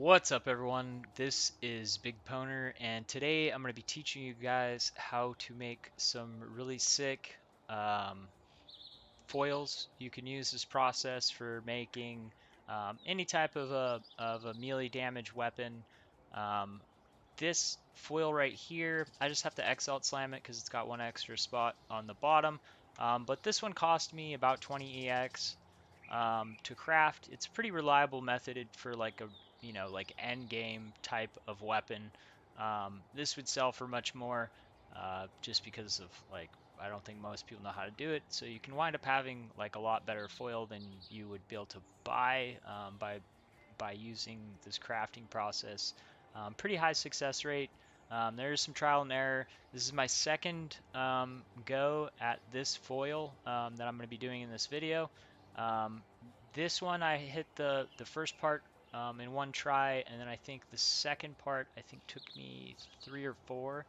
What's up, everyone? This is BigPowner, and today I'm going to be teaching you guys how to make some really sick um, foils. You can use this process for making any type of a melee damage weapon. Um, this foil right here, I just have to exalt slam it because it's got one extra spot on the bottom. But this one cost me about 20 EX to craft. It's a pretty reliable method for like a like end game type of weapon. This would sell for much more just because of like I don't think most people know how to do it. So you can wind up having like a lot better foil than you would be able to buy by using this crafting process. Pretty high success rate. There's some trial and error. This is my second go at this foil that I'm going to be doing in this video. Um, this one I hit the first part in one try, and then I think the second part I think took me 3 or 4.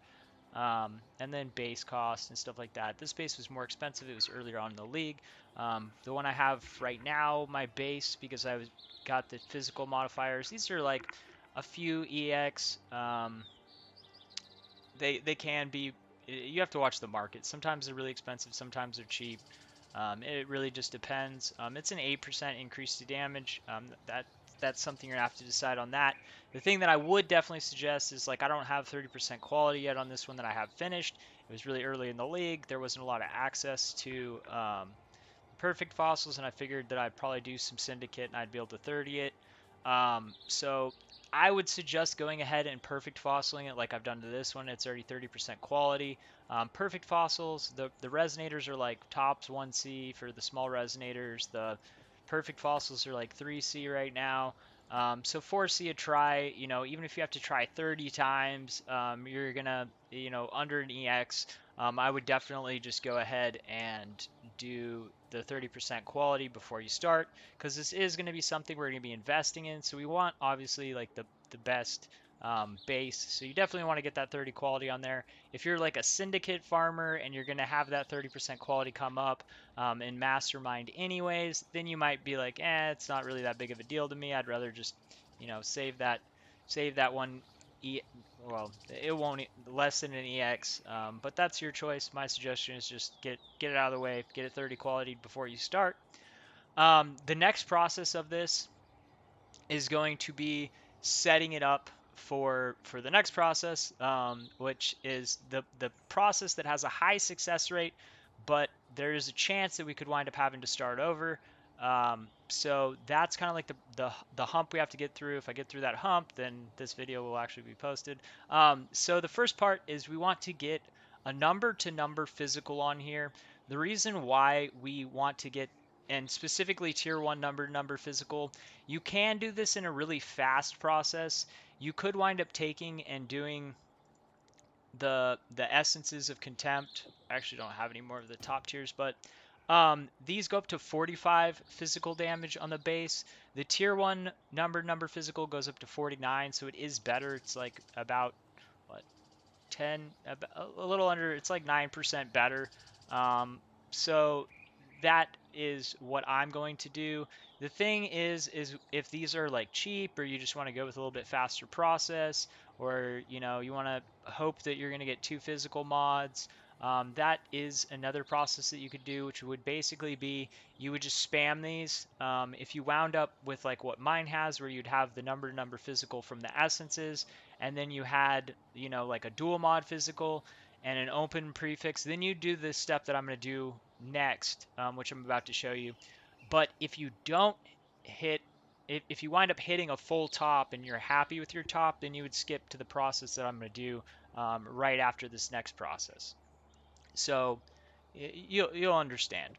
And then base cost and stuff like that. This base was more expensive. It was earlier on in the league. The one I have right now, my base, because got the physical modifiers. These are like a few EX. They can be. You have to watch the market. Sometimes they're really expensive. Sometimes they're cheap. It really just depends. It's an 8% increase to damage. That's something you're gonna have to decide on that. The thing that I would definitely suggest is like I don't have 30% quality yet on this one that I have finished. It was really early in the league. There wasn't a lot of access to perfect fossils, and I figured that I'd probably do some syndicate and I'd be able to 30 it. So I would suggest going ahead and perfect fossiling it like I've done to this one. It's already 30% quality. Perfect fossils, the resonators are like tops 1C for the small resonators. The perfect fossils are like 3C right now. So 4C a try, even if you have to try 30 times, you're gonna, under an EX, I would definitely just go ahead and do the 30% quality before you start, because this is going to be something we're going to be investing in. So we want obviously like the best base. So you definitely want to get that 30 quality on there. If you're like a syndicate farmer and you're going to have that 30% quality come up in mastermind anyways, then you might be like, it's not really that big of a deal to me. I'd rather just, save that one well, it won't less than an EX, but that's your choice. My suggestion is just get it out of the way, get it 30 quality before you start. The next process of this is going to be setting it up for the next process, which is the process that has a high success rate, but there is a chance that we could wind up having to start over. So that's kind of like the hump we have to get through. If I get through that hump, then this video will actually be posted. So the first part is we want to get a number to number physical on here. The reason why we want to get, and specifically tier 1 number to number physical, you can do this in a really fast process. You could wind up taking and doing the essences of contempt. I actually don't have any more of the top tiers, but these go up to 45 physical damage on the base. The tier 1 number physical goes up to 49, so it is better. It's like about what 10, a little under. It's like 9% better. So that is what I'm going to do. The thing is if these are like cheap, or you just want to go with a little bit faster process, or you want to hope that you're going to get 2 physical mods, that is another process that you could do, which would basically be you would just spam these. If you wound up with like what mine has, where you'd have the number to number physical from the essences, and then you had like a dual mod physical and an open prefix, then you do this step that I'm going to do next, which I'm about to show you. But if you don't hit, if you wind up hitting a full top and you're happy with your top, then you would skip to the process that I'm going to do right after this next process. So you'll understand.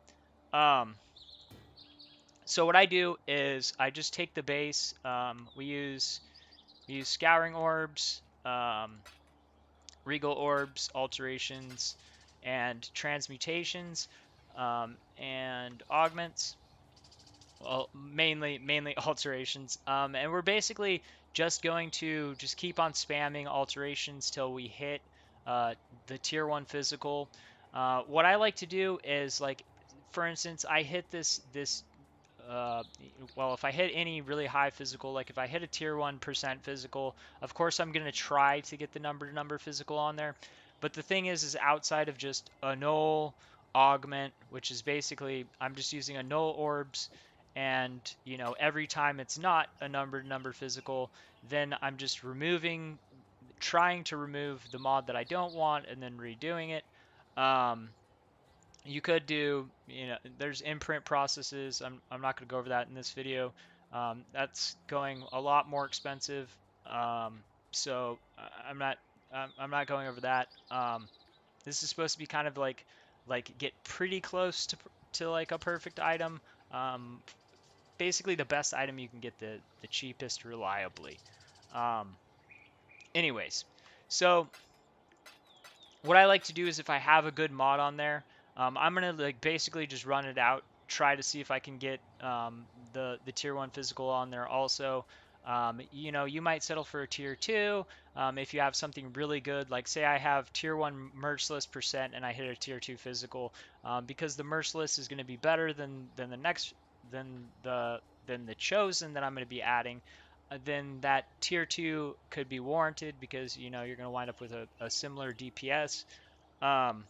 Um, so what I do is I just take the base. We use scouring orbs, regal orbs, alterations, and transmutations, and augments. Well, mainly alterations. And we're basically just going to just keep on spamming alterations till we hit the tier 1 physical. What I like to do is, like, for instance, I hit this well, if I hit any really high physical, like if I hit a tier 1% physical, of course I'm going to try to get the number to number physical on there. But the thing is outside of just annul, augment, which is basically I'm just using annul orbs, and every time it's not a number to number physical, then I'm just trying to remove the mod that I don't want and then redoing it. You could do, there's imprint processes. I'm not going to go over that in this video. That's going a lot more expensive. So I'm not going over that. This is supposed to be kind of like get pretty close to like a perfect item. Um, Basically the best item you can get the cheapest reliably. Um, Anyways, so what I like to do is if I have a good mod on there, I'm gonna like basically just run it out, try to see if I can get the tier 1 physical on there also. You might settle for a tier 2 if you have something really good, like say I have tier 1 merciless percent and I hit a tier 2 physical, because the merciless is going to be better than the next than the chosen that I'm going to be adding. Then that tier 2 could be warranted because you're going to wind up with a similar DPS. Um,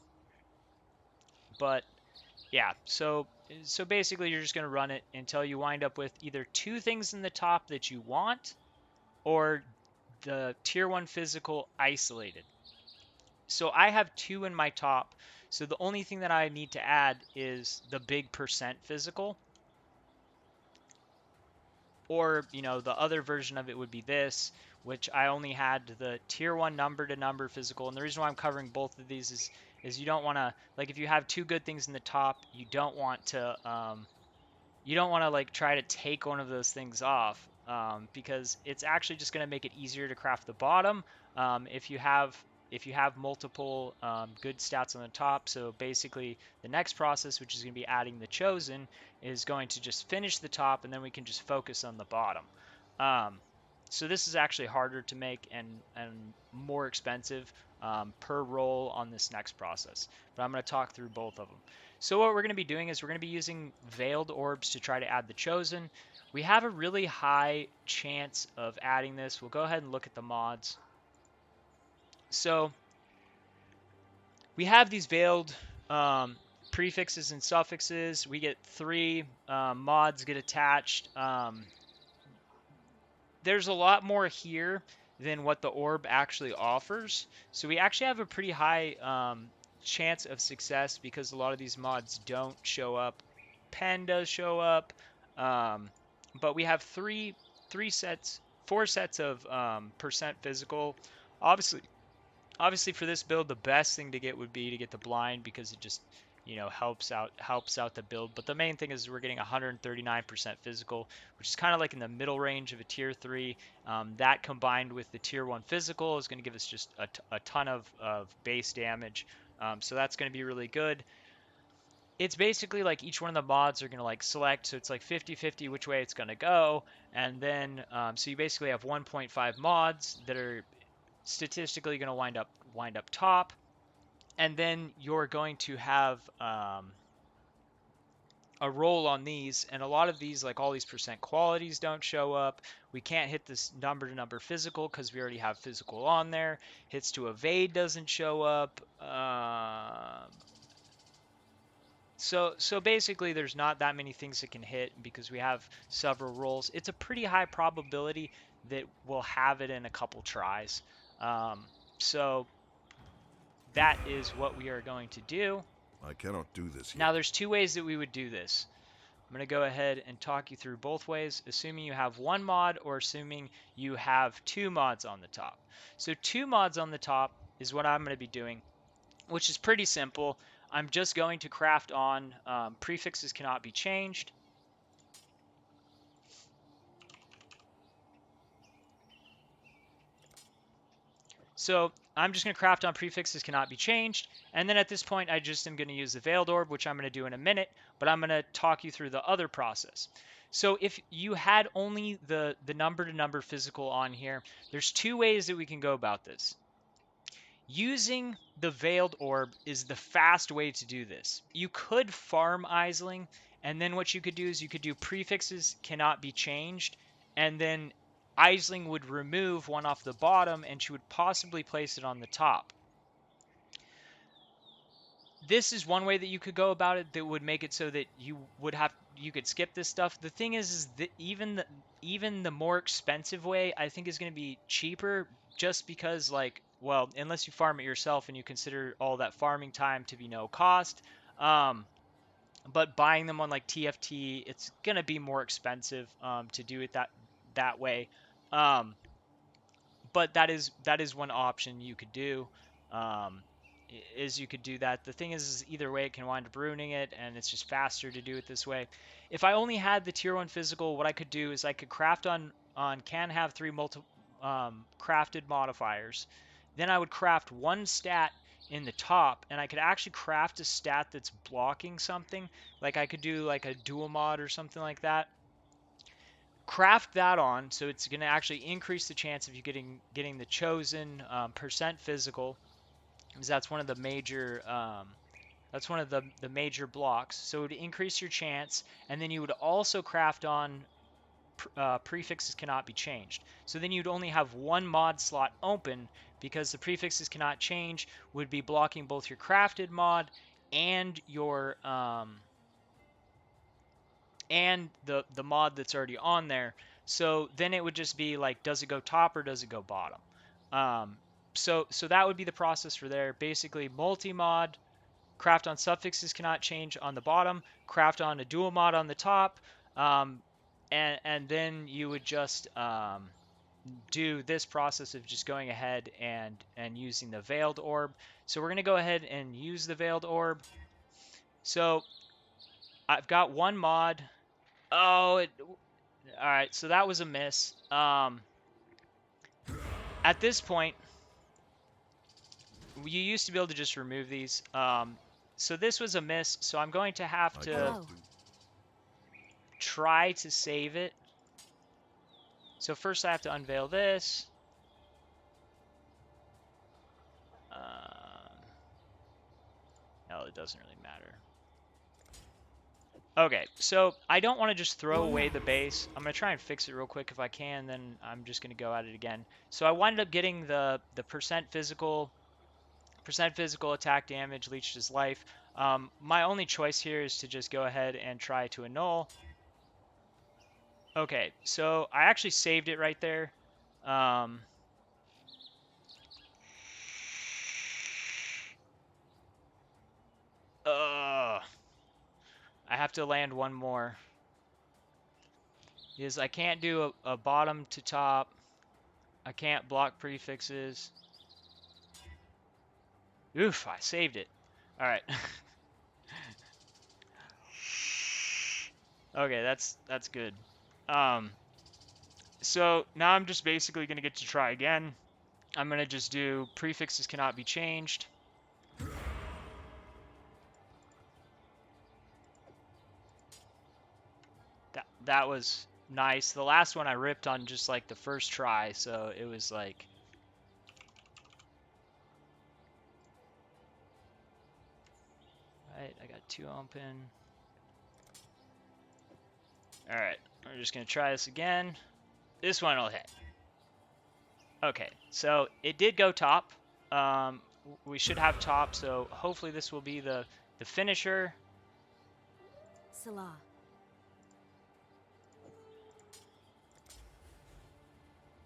but yeah, so basically you're just going to run it until you wind up with either two things in the top that you want or the tier 1 physical isolated. So I have two in my top. So the only thing that I need to add is the big percent physical. Or, the other version of it would be this, which I only had the tier 1 number to number physical. And the reason why I'm covering both of these is you don't want to, like if you have two good things in the top, you don't want to like try to take one of those things off, because it's actually just going to make it easier to craft the bottom, if you have multiple good stats on the top. So basically the next process, which is going to be adding the chosen, is going to just finish the top and then we can just focus on the bottom. So this is actually harder to make and more expensive per roll on this next process, but I'm going to talk through both of them. So what we're going to be doing is we're going to be using veiled orbs to try to add the chosen. We have a really high chance of adding this. We'll go ahead and look at the mods. So we have these veiled prefixes and suffixes. We get 3 mods get attached. There's a lot more here than what the orb actually offers. So we actually have a pretty high chance of success because a lot of these mods don't show up. Pen does show up, but we have four sets of percent physical. Obviously for this build, the best thing to get would be to get the blind because it just helps out the build. But the main thing is we're getting 139% physical, which is kind of like in the middle range of a tier 3. That combined with the tier 1 physical is going to give us just a ton of base damage. So that's going to be really good. It's basically like each one of the mods are going to like select, so it's like 50-50 which way it's going to go. And then so you basically have 1.5 mods that are statistically going to wind up top, and then you're going to have a roll on these, and a lot of these, like all these percent qualities, don't show up. We can't hit this number to number physical because we already have physical on there. Hits to evade doesn't show up. So basically there's not that many things that can hit because we have several rolls. It's a pretty high probability that we'll have it in a couple tries. So that is what we are going to do. I cannot do this yet. Now there's two ways that we would do this. I'm going to go ahead and talk you through both ways, assuming you have one mod or assuming you have 2 mods on the top. So 2 mods on the top is what I'm going to be doing, which is pretty simple. I'm just going to craft on prefixes cannot be changed. So I'm just going to craft on prefixes cannot be changed. And then at this point, I just am going to use the veiled orb, which I'm going to do in a minute, but I'm going to talk you through the other process. So if you had only the number to number physical on here, there's 2 ways that we can go about this. Using the veiled orb is the fast way to do this. You could farm Isling And then what you could do is you could do prefixes cannot be changed, and then Aisling would remove one off the bottom and she would possibly place it on the top. This is one way that you could go about it that would make it so that you could skip this stuff. The thing is that even the more expensive way I think is going to be cheaper, just because, like, well, unless you farm it yourself and you consider all that farming time to be no cost. But buying them on like TFT, it's going to be more expensive to do it that way. Um, but that is one option you could do. Um, is you could do that. The thing is either way it can wind up ruining it, and it's just faster to do it this way. If I only had the tier 1 physical, what I could do is I could craft on can have 3 crafted modifiers. Then I would craft one stat in the top, and I could actually craft a stat that's blocking something. Like I could do like a dual mod or something like that. Craft that on, so it's going to actually increase the chance of you getting the chosen percent physical, because that's one of the major blocks. So it would increase your chance, and then you would also craft on prefixes cannot be changed. So then you'd only have one mod slot open, because the prefixes cannot change would be blocking both your crafted mod and your and the mod that's already on there. So then it would just be like, does it go top or does it go bottom? So that would be the process for there. Basically, multi-mod, craft on suffixes cannot change on the bottom, craft on a dual mod on the top, and then you would just do this process of just going ahead and using the veiled orb. So we're going to go ahead and use the veiled orb. So I've got one mod. Oh, all right, so that was a miss. At this point, you used to be able to just remove these. So this was a miss, so I'm going to have to try to save it. So first I have to unveil this. No, it doesn't really matter. Okay, so I don't want to just throw away the base. I'm going to try and fix it real quick if I can, then I'm just going to go at it again. So I winded up getting the percent physical attack damage, leeched his life. My only choice here is to just go ahead and try to annul. Okay, so I actually saved it right there. I have to land one more. Because I can't do a bottom to top. I can't block prefixes. Oof, I saved it. Alright. Okay, that's good. So now I'm just basically going to get to try again. I'm going to just do prefixes cannot be changed. That was nice. The last one I ripped on just like the first try, so it was like... Right, I got 2 open. Alright, we're just going to try this again. This one will hit. Okay, so it did go top. We should have top, so hopefully this will be the finisher. Salah.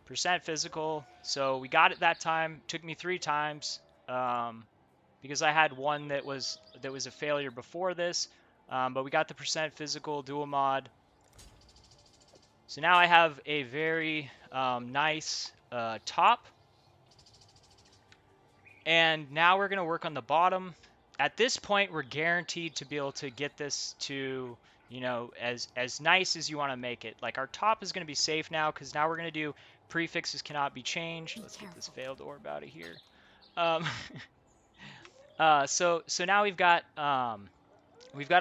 Percent physical, so we got it that time. Took me 3 times because I had one that was a failure before this, but we got the percent physical dual mod. So now I have a very nice top, and now we're going to work on the bottom. At this point, we're guaranteed to be able to get this to, you know, as nice as you want to make it. Like, our top is going to be safe now, because now we're going to do prefixes cannot be changed. Let's get this veiled orb out of here. So now we've got our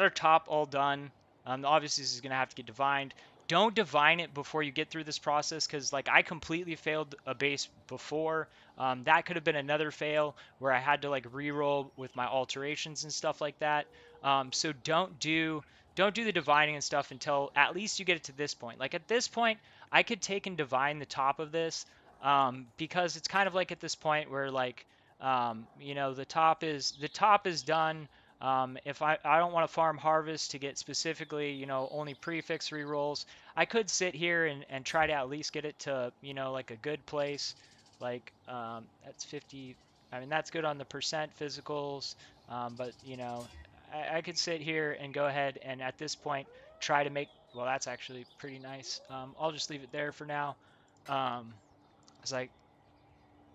top all done. Obviously, this is going to have to get divined. Don't divine it before you get through this process, because like I completely failed a base before. That could have been another fail where I had to like re-roll with my alterations and stuff like that. So don't do don't do the divining and stuff until at least you get it to this point. Like at this point, I could take and divine the top of this, because it's kind of like at this point where like, you know, the top is done. If I don't want to farm harvest to get specifically, you know, only prefix rerolls, I could sit here and try to at least get it to, you know, like a good place. Like, that's 50. I mean, that's good on the percent physicals, but you know, I could sit here and go ahead and at this point try to make, well, that's actually pretty nice. I'll just leave it there for now. It's like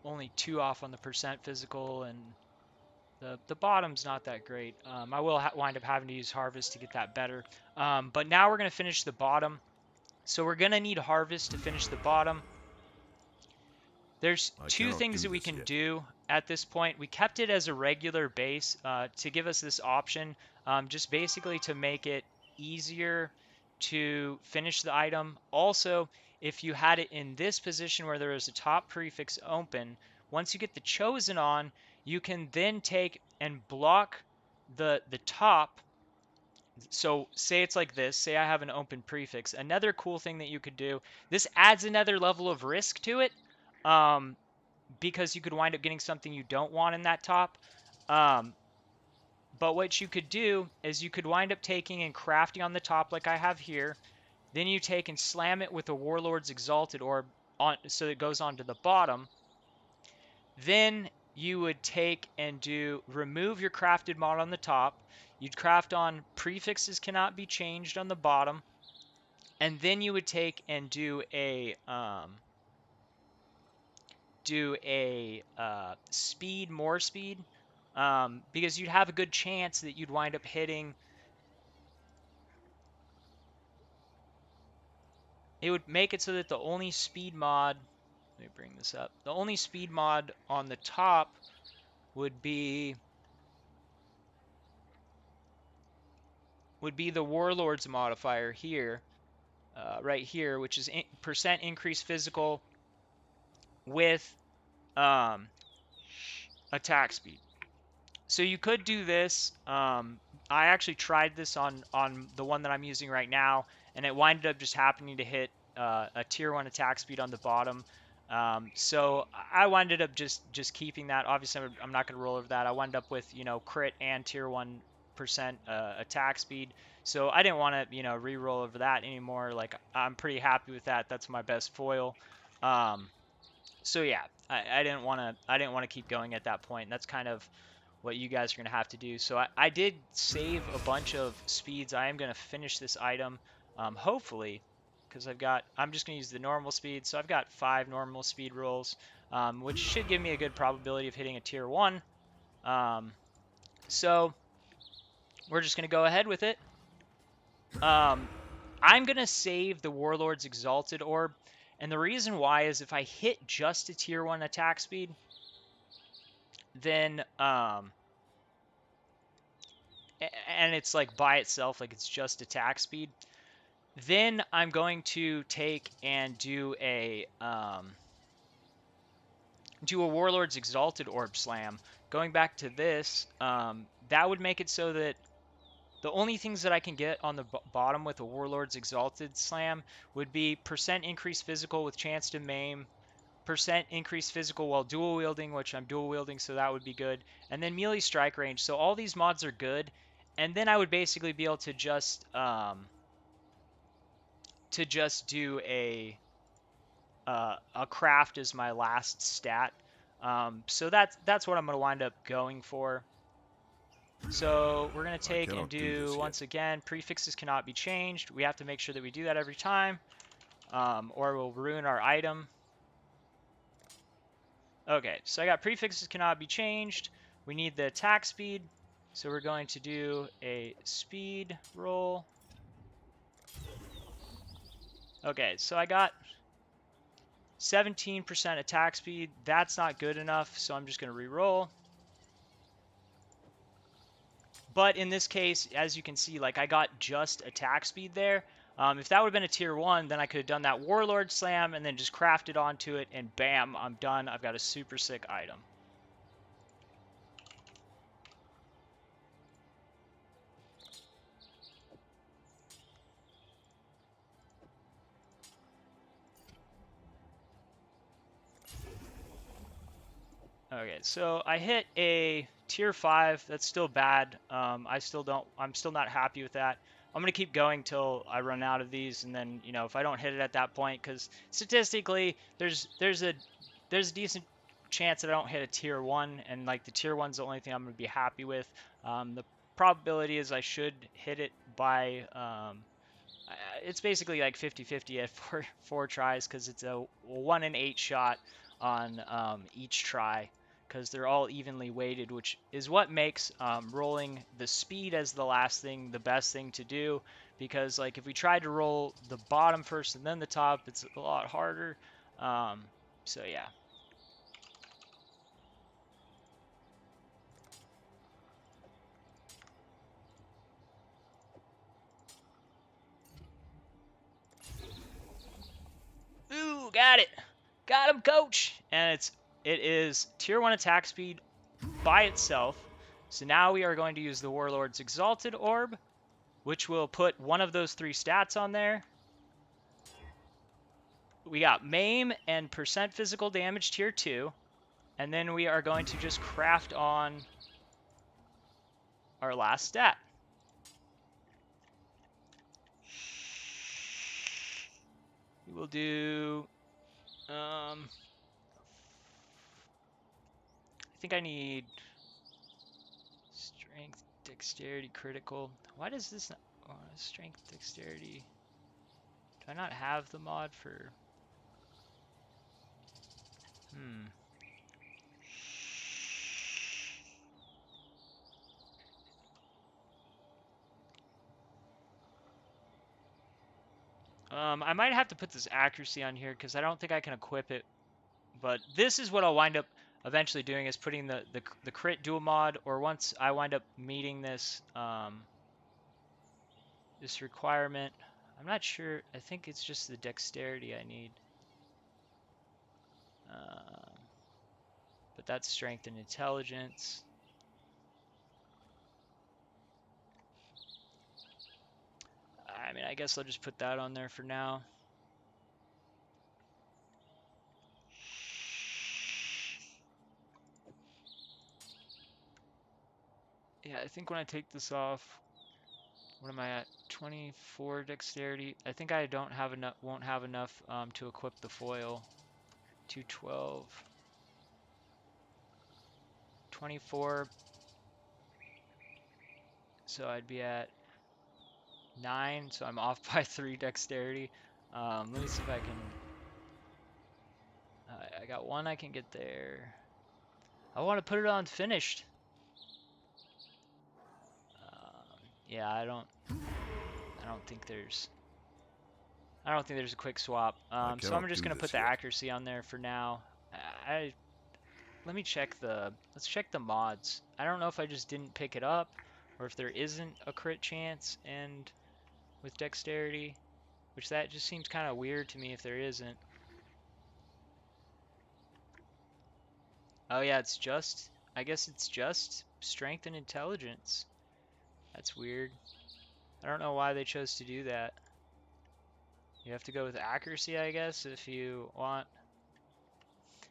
only 2 off on the percent physical, and the bottom's not that great. I will wind up having to use harvest to get that better. But now we're going to finish the bottom. So we're going to need harvest to finish the bottom. There's I two cannot things do that we this can yet. do at this point. We kept it as a regular base to give us this option, just basically to make it easier to finish the item. Also, if you had it in this position where there is a top prefix open, once you get the chosen on, you can then take and block the top. So say it's like this, say I have an open prefix. Another cool thing that you could do, this adds another level of risk to it. Um, because you could wind up getting something you don't want in that top. Um, but what you could do is you could wind up taking and crafting on the top like I have here. Then you take and slam it with a Warlord's Exalted Orb on, so it goes onto the bottom. Then you would take and remove your crafted mod on the top. You'd craft on prefixes cannot be changed on the bottom. And then you would take and do a speed, more speed, because you'd have a good chance that you'd wind up hitting. It would make it so that the only speed mod, let me bring this up, the only speed mod on the top would be the Warlord's modifier here, right here, which is percent increase physical with attack speed. So you could do this. I actually tried this on the one that I'm using right now, and it winded up just happening to hit a tier 1 attack speed on the bottom. So I winded up just keeping that. Obviously, I'm not going to roll over that. I wound up with, you know, crit and tier 1% attack speed. So I didn't want to, you know, re-roll over that anymore. Like, I'm pretty happy with that. That's my best foil. So yeah, I didn't want to keep going at that point. That's kind of what you guys are going to have to do. So I did save a bunch of speeds. I am going to finish this item, hopefully, because I'm just going to use the normal speed. So I've got 5 normal speed rolls, which should give me a good probability of hitting a tier 1. So we're just going to go ahead with it. I'm going to save the Warlord's Exalted Orb. And the reason why is if I hit just a tier 1 attack speed, then and it's like by itself, like it's just attack speed, then I'm going to take and do a Warlord's Exalted Orb Slam. Going back to this, that would make it so that the only things that I can get on the bottom with a Warlord's Exalted Slam would be percent increase physical with chance to maim, percent increase physical while dual wielding, which I'm dual wielding, so that would be good, and then melee strike range. So all these mods are good, and then I would basically be able to just do a craft as my last stat. So that's what I'm going to wind up going for. So we're going to I take and cannot do do, this yet. once again, prefixes cannot be changed. We have to make sure that we do that every time, or we'll ruin our item. Okay, so I got prefixes cannot be changed. We need the attack speed, so we're going to do a speed roll. Okay, so I got 17% attack speed. That's not good enough, so I'm just going to re-roll. But in this case, as you can see, like I got just attack speed there. If that would have been a tier 1, then I could have done that Warlord Slam and then just crafted onto it, and bam, I'm done. I've got a super sick item. Okay, so I hit a tier 5. That's still bad. I'm still not happy with that. I'm gonna keep going till I run out of these, and then if I don't hit it at that point, because statistically there's a decent chance that I don't hit a tier 1, and like the tier 1's the only thing I'm gonna be happy with. The probability is I should hit it by it's basically like 50-50 at four tries, because it's a 1 in 8 shot on each try, because they're all evenly weighted, which is what makes rolling the speed as the last thing the best thing to do. Because like if we tried to roll the bottom first and then the top, it's a lot harder. Um, so yeah. Ooh, got it. Got him, coach. And it is tier 1 attack speed by itself. So now we are going to use the Warlord's Exalted Orb, which will put one of those 3 stats on there. We got Maim and percent physical damage tier 2. And then we are going to just craft on our last stat. We will do... I think I need... Strength, Dexterity, Critical. Why does this not... Strength, Dexterity... Do I not have the mod for... I might have to put this accuracy on here because I don't think I can equip it. But this is what I'll wind up eventually doing, is putting the crit dual mod, or once I wind up meeting this this requirement. I'm not sure. I think it's just the dexterity I need. But that's strength and intelligence. I mean, I guess I'll just put that on there for now. Yeah, I think when I take this off, what am I at? 24 dexterity. I think I don't have enough. Won't have enough to equip the foil. 212. 24. So I'd be at 9. So I'm off by 3 dexterity. Let me see if I can. I got 1 I can get there. I want to put it on finished. Yeah, I don't think there's a quick swap. So I'm just gonna put the accuracy on there for now. Let's check the mods. I don't know if I just didn't pick it up, or if there isn't a crit chance and with dexterity, which that just seems kind of weird to me if there isn't. Oh yeah, I guess it's just strength and intelligence. That's weird. I don't know why they chose to do that. You have to go with accuracy, I guess, if you want.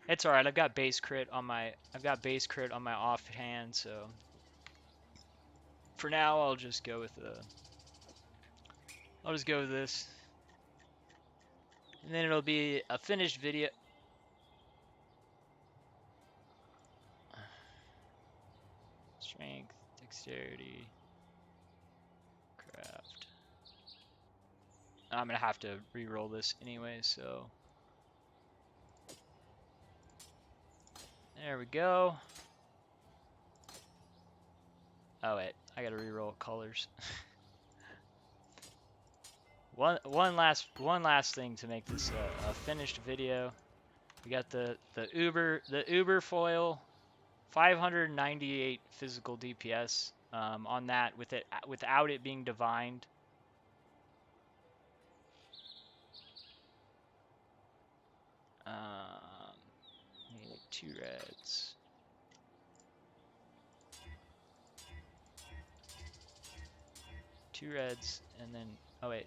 It's alright, I've got base crit on my offhand, so for now I'll just go with this. And then it'll be a finished video. Strength, dexterity, craft. I'm gonna have to re-roll this anyway, so there we go. Oh wait, I gotta re-roll colors. one last thing to make this a finished video. We got the Uber foil, 598 physical DPS on that without it being divined. Need 2 reds. Two reds, and then, oh wait,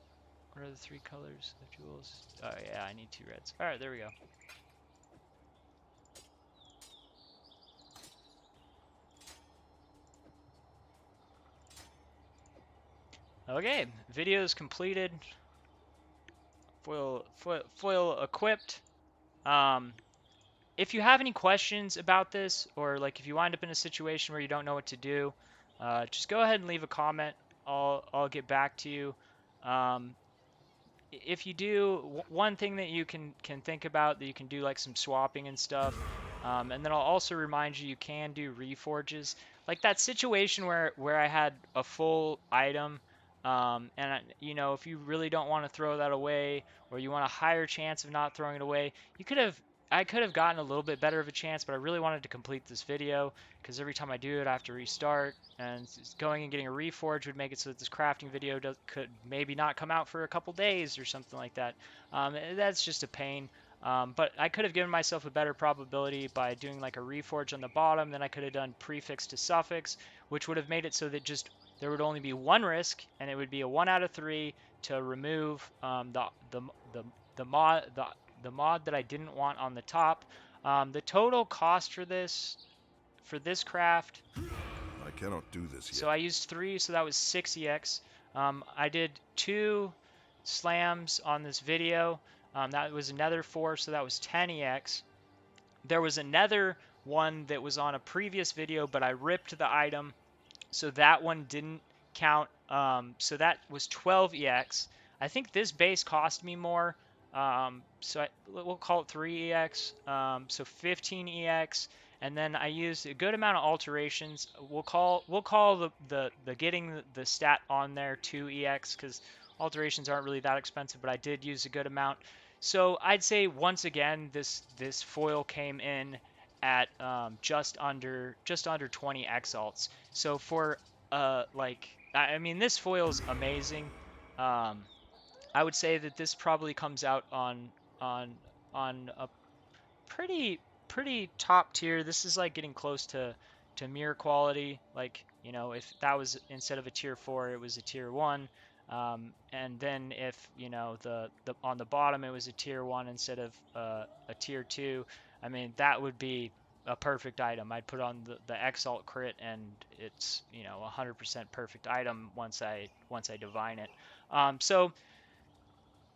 what are the 3 colors of jewels? Oh yeah, I need 2 reds. Alright, there we go. Okay, video is completed. Foil equipped. Um, if you have any questions about this, or like if you wind up in a situation where you don't know what to do, just go ahead and leave a comment. I'll get back to you. Um, if you do, one thing that you can think about that you can do like some swapping and stuff, and then I'll also remind you can do reforges. Like that situation where I had a full item, and you know, if you really don't want to throw that away, or you want a higher chance of not throwing it away, you could have. I could have gotten a little bit better of a chance, but I really wanted to complete this video because every time I do it, I have to restart, and going and getting a reforge would make it so that this crafting video could maybe not come out for a couple days or something like that. That's just a pain. But I could have given myself a better probability by doing like a reforge on the bottom. Then I could have done prefix to suffix, which would have made it so that just there would only be one risk, and it would be a 1 out of 3 to remove the the mod the mod that I didn't want on the top. The total cost for this craft, I cannot do this so yet. I used 3, so that was 6 EX. I did 2 slams on this video. That was another 4, so that was 10 EX. There was another one that was on a previous video, but I ripped the item, so that one didn't count. So that was 12 EX. I think this base cost me more, so we'll call it 3 EX. So 15 EX, and then I used a good amount of alterations. We'll call the getting the stat on there 2 EX because alterations aren't really that expensive, but I did use a good amount. So I'd say once again this foil came in at just under 20 exalts. So for like I mean this foil is amazing. Um, I would say that this probably comes out on on a pretty top tier. This is like getting close to mirror quality. Like, you know, if that was instead of a tier 4, it was a tier 1. And then if, you know, the on the bottom it was a tier 1 instead of a tier 2, I mean, that would be a perfect item. I'd put on the exalt crit and it's, you know, 100% perfect item once I divine it. So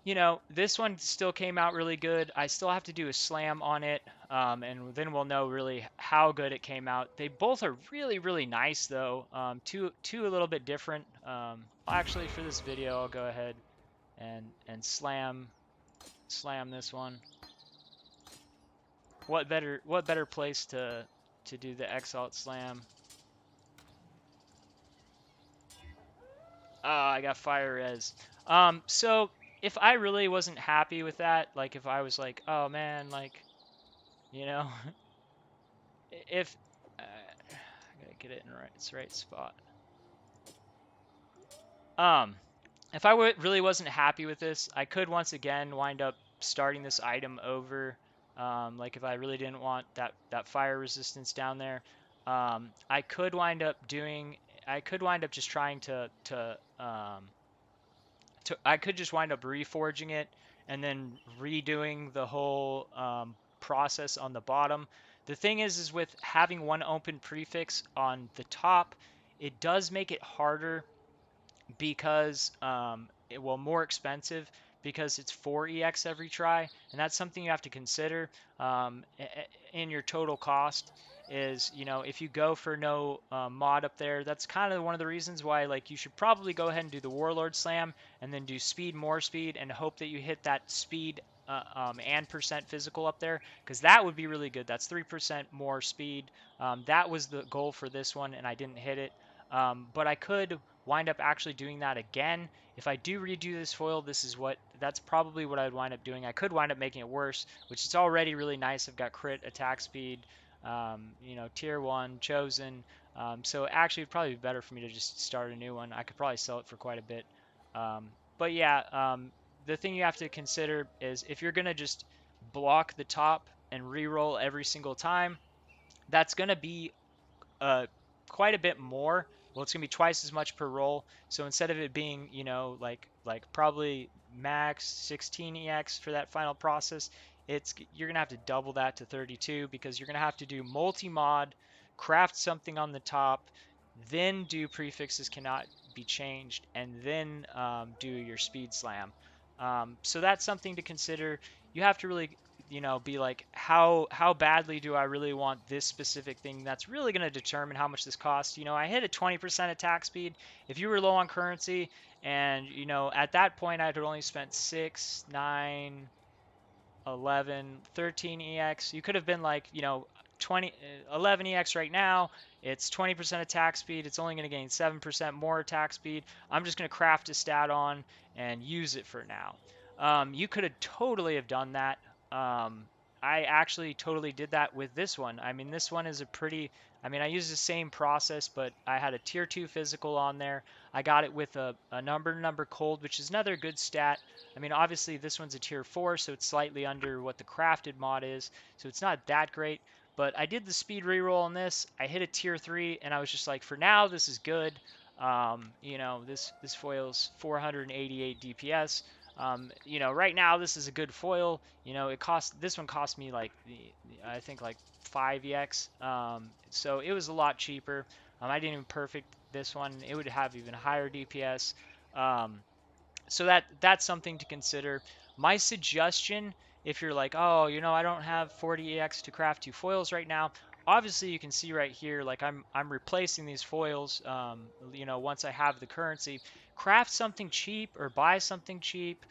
you know, this one still came out really good. I still have to do a slam on it, and then we'll know really how good it came out. They both are really nice though. Two a little bit different. Actually, for this video, I'll go ahead and slam this one. What better place to do the exalt slam? Ah, I got fire res. So if I really wasn't happy with that, like if I was like, oh man, like, you know, if I gotta get it in its right spot. Um, if I really wasn't happy with this, I could once again wind up starting this item over. Like if I really didn't want that fire resistance down there, I could wind up doing. I could wind up just trying I could just wind up reforging it and then redoing the whole process on the bottom. The thing is with having one open prefix on the top, it does make it harder because well, more expensive because it's 4 EX every try, and that's something you have to consider in your total cost. Is, you know, if you go for no mod up there, that's kind of one of the reasons why like you should probably go ahead and do the Warlord Slam and then do speed, more speed, and hope that you hit that speed and percent physical up there, because that would be really good. That's 3% more speed. That was the goal for this one, and I didn't hit it. But I could wind up actually doing that again. If I do redo this foil, that's probably what I'd wind up doing. I could wind up making it worse, which is already really nice. I've got crit, attack speed, you know, tier 1, chosen. So actually it'd probably be better for me to just start a new one. I could probably sell it for quite a bit. But yeah, the thing you have to consider is if you're going to just block the top and re-roll every single time, that's going to be uh, quite a bit more. Well, it's gonna be twice as much per roll. So instead of it being, you know, like probably max 16 EX for that final process, you're gonna have to double that to 32 because you're gonna have to do multi-mod, craft something on the top, then do prefixes cannot be changed, and then do your speed slam. So that's something to consider. You have to really, be like, how badly do I really want this specific thing? That's really going to determine how much this costs. I hit a 20% attack speed. If you were low on currency, and at that point I had only spent 6, 9, 11, 13 EX. You could have been like, 11 EX right now. It's 20% attack speed. It's only going to gain 7% more attack speed. I'm just going to craft a stat on and use it for now. You could have totally have done that. I actually totally did that with this one. I mean, this one is I used the same process, but I had a tier 2 physical on there. I got it with a number cold, which is another good stat. I mean, obviously this one's a tier 4, so it's slightly under what the crafted mod is, so it's not that great. But I did the speed reroll on this. I hit a tier 3, and I was just like, for now, this is good. This foil's 488 DPS. Right now this is a good foil. This one cost me like I think like 5 EX. So it was a lot cheaper. I didn't even perfect this one. It would have even higher DPS. So that's something to consider. My suggestion, if you're like, oh, I don't have 40 EX to craft 2 foils right now. Obviously, you can see right here, like I'm replacing these foils. Once I have the currency, craft something cheap or buy something cheap.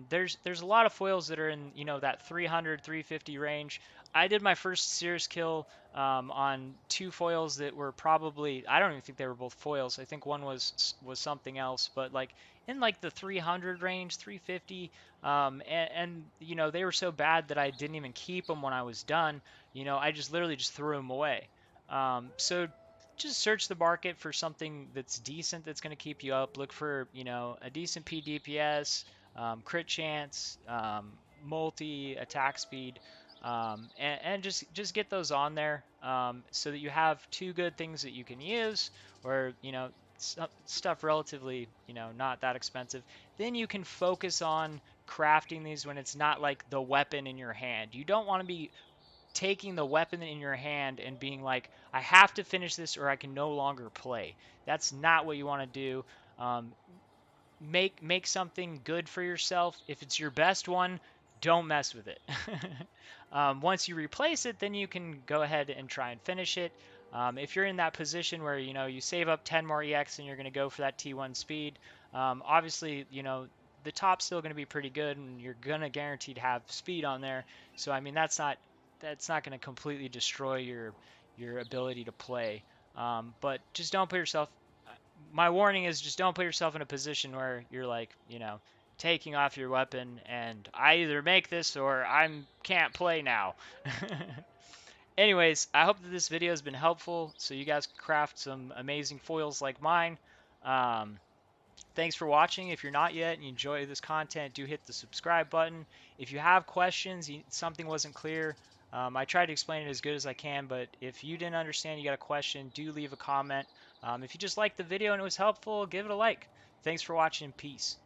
There's a lot of foils that are in that 300 350 range. I did my first serious kill on 2 foils that were probably, I don't even think they were both foils. I think one was something else, but like in like the 300 range, 350. And they were so bad that I didn't even keep them when I was done. I just literally just threw them away. So just search the market for something that's decent, that's going to keep you up. Look for a decent PDPS, crit chance, multi attack speed. And just get those on there, so that you have 2 good things that you can use, or stuff relatively not that expensive. Then you can focus on crafting these when it's not like the weapon in your hand. You don't want to be taking the weapon in your hand and being like, I have to finish this or I can no longer play. That's not what you want to do. um, make something good for yourself. If it's your best one, don't mess with it. Once you replace it, then you can go ahead and try and finish it. If you're in that position where you save up 10 more EX and you're going to go for that T1 speed, obviously the top's still going to be pretty good, and you're going to guaranteed have speed on there. So I mean that's not going to completely destroy your ability to play. But just don't put yourself, my warning is, just don't put yourself in a position where you're like, taking off your weapon and I either make this or I can't play now. Anyways, I hope that this video has been helpful so you guys can craft some amazing foils like mine. Um, Thanks for watching. If you're not yet and you enjoy this content, do hit the subscribe button. If you have questions, something wasn't clear, I tried to explain it as good as I can, but if you didn't understand, you got a question, do leave a comment. If you just liked the video and it was helpful, give it a like. Thanks for watching. Peace.